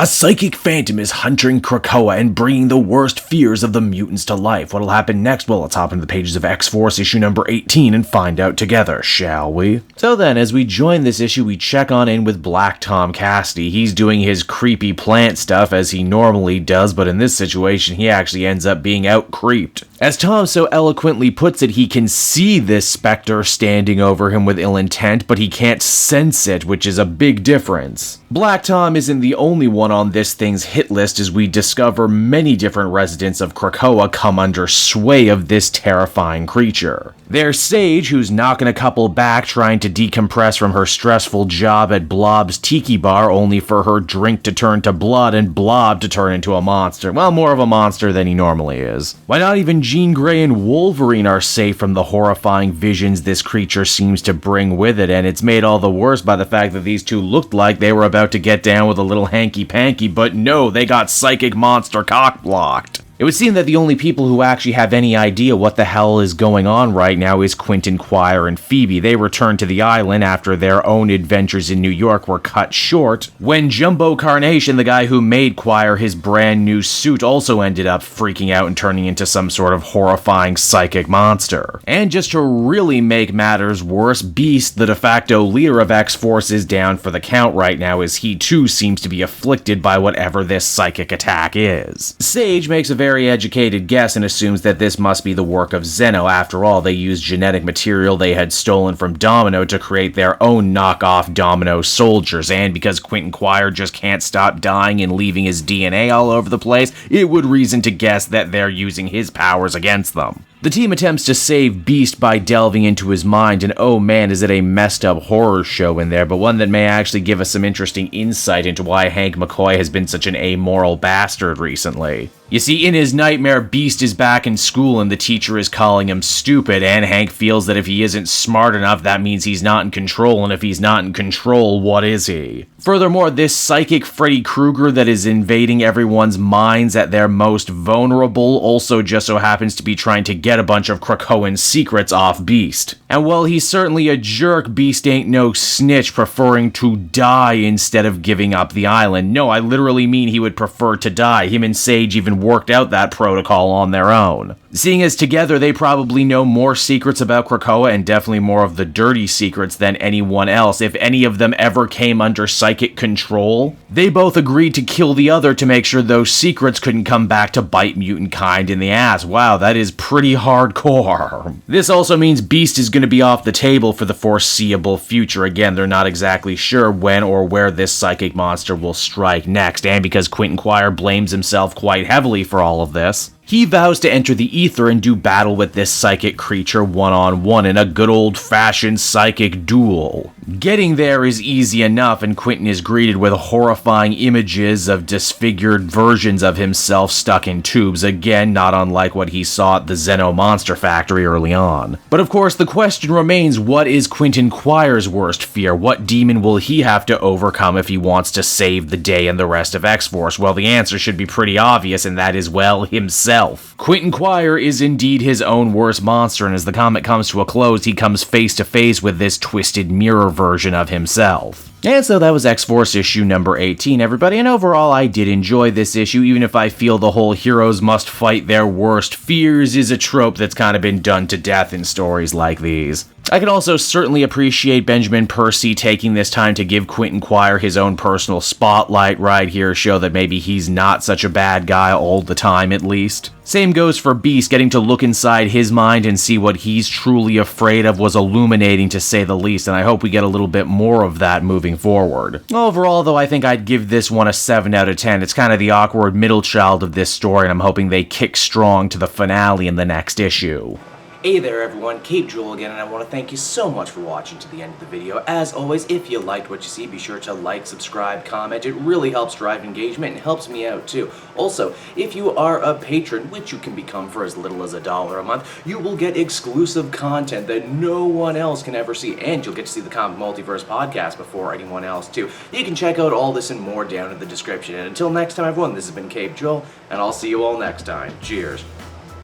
A psychic phantom is hunting Krakoa and bringing the worst fears of the mutants to life. What'll happen next? Well, let's hop into the pages of X-Force issue number 18 and find out together, shall we? So then, as we join this issue, we check on in with Black Tom Cassidy. He's doing his creepy plant stuff as he normally does, but in this situation, he actually ends up being out-creeped. As Tom so eloquently puts it, he can see this specter standing over him with ill intent, but he can't sense it, which is a big difference. Black Tom isn't the only one on this thing's hit list, as we discover many different residents of Krakoa come under sway of this terrifying creature. There's Sage, who's knocking a couple back trying to decompress from her stressful job at Blob's Tiki Bar, only for her drink to turn to blood and Blob to turn into a monster. Well, more of a monster than he normally is. Why not even Jean Grey and Wolverine are safe from the horrifying visions this creature seems to bring with it, and it's made all the worse by the fact that these two looked like they were about to get down with a little hanky-panky, but no, they got psychic monster cock-blocked. It would seem that the only people who actually have any idea what the hell is going on right now is Quentin Quire and Phoebe. They returned to the island after their own adventures in New York were cut short, when Jumbo Carnation, the guy who made Quire his brand new suit, also ended up freaking out and turning into some sort of horrifying psychic monster. And just to really make matters worse, Beast, the de facto leader of X-Force, is down for the count right now, as he too seems to be afflicted by whatever this psychic attack is. Sage makes a very educated guess and assumes that this must be the work of Zeno. After all, they used genetic material they had stolen from Domino to create their own knockoff Domino soldiers, and because Quentin Quire just can't stop dying and leaving his DNA all over the place, it would reason to guess that they're using his powers against them. The team attempts to save Beast by delving into his mind, and oh man, is it a messed up horror show in there, but one that may actually give us some interesting insight into why Hank McCoy has been such an amoral bastard recently. You see, in his nightmare, Beast is back in school and the teacher is calling him stupid, and Hank feels that if he isn't smart enough, that means he's not in control, and if he's not in control, what is he? Furthermore, this psychic Freddy Krueger that is invading everyone's minds at their most vulnerable also just so happens to be trying to get a bunch of Krakoan secrets off Beast. And while he's certainly a jerk, Beast ain't no snitch, preferring to die instead of giving up the island. No, I literally mean he would prefer to die. Him and Sage even worked out that protocol on their own. Seeing as together they probably know more secrets about Krakoa, and definitely more of the dirty secrets than anyone else, if any of them ever came under psychic control, they both agreed to kill the other to make sure those secrets couldn't come back to bite mutant kind in the ass. Wow, that is pretty hardcore. This also means Beast is going to be off the table for the foreseeable future. Again, they're not exactly sure when or where this psychic monster will strike next, and because Quentin Quire blames himself quite heavily for all of this, he vows to enter the ether and do battle with this psychic creature one-on-one in a good old-fashioned psychic duel. Getting there is easy enough, and Quentin is greeted with horrifying images of disfigured versions of himself stuck in tubes, again not unlike what he saw at the Zeno Monster Factory early on. But of course, the question remains, what is Quentin Quire's worst fear? What demon will he have to overcome if he wants to save the day and the rest of X-Force? Well, the answer should be pretty obvious, and that is, well, himself. Quentin Quire is indeed his own worst monster, and as the comic comes to a close, he comes face to face with this twisted mirror version of himself. And so that was X-Force issue number 18, everybody, and overall I did enjoy this issue, even if I feel the whole heroes must fight their worst fears is a trope that's kind of been done to death in stories like these. I can also certainly appreciate Benjamin Percy taking this time to give Quentin Quire his own personal spotlight right here, show that maybe he's not such a bad guy all the time at least. Same goes for Beast, getting to look inside his mind and see what he's truly afraid of was illuminating to say the least, and I hope we get a little bit more of that moving forward. Overall, though, I think I'd give this one a 7 out of 10. It's kind of the awkward middle child of this story, and I'm hoping they kick strong to the finale in the next issue. Hey there everyone, Cape Joel again, and I want to thank you so much for watching to the end of the video. As always, if you liked what you see, be sure to like, subscribe, comment. It really helps drive engagement and helps me out too. Also, if you are a patron, which you can become for as little as $1 a month, you will get exclusive content that no one else can ever see, and you'll get to see the Comic Multiverse podcast before anyone else too. You can check out all this and more down in the description. And until next time everyone, this has been Cape Joel, and I'll see you all next time. Cheers.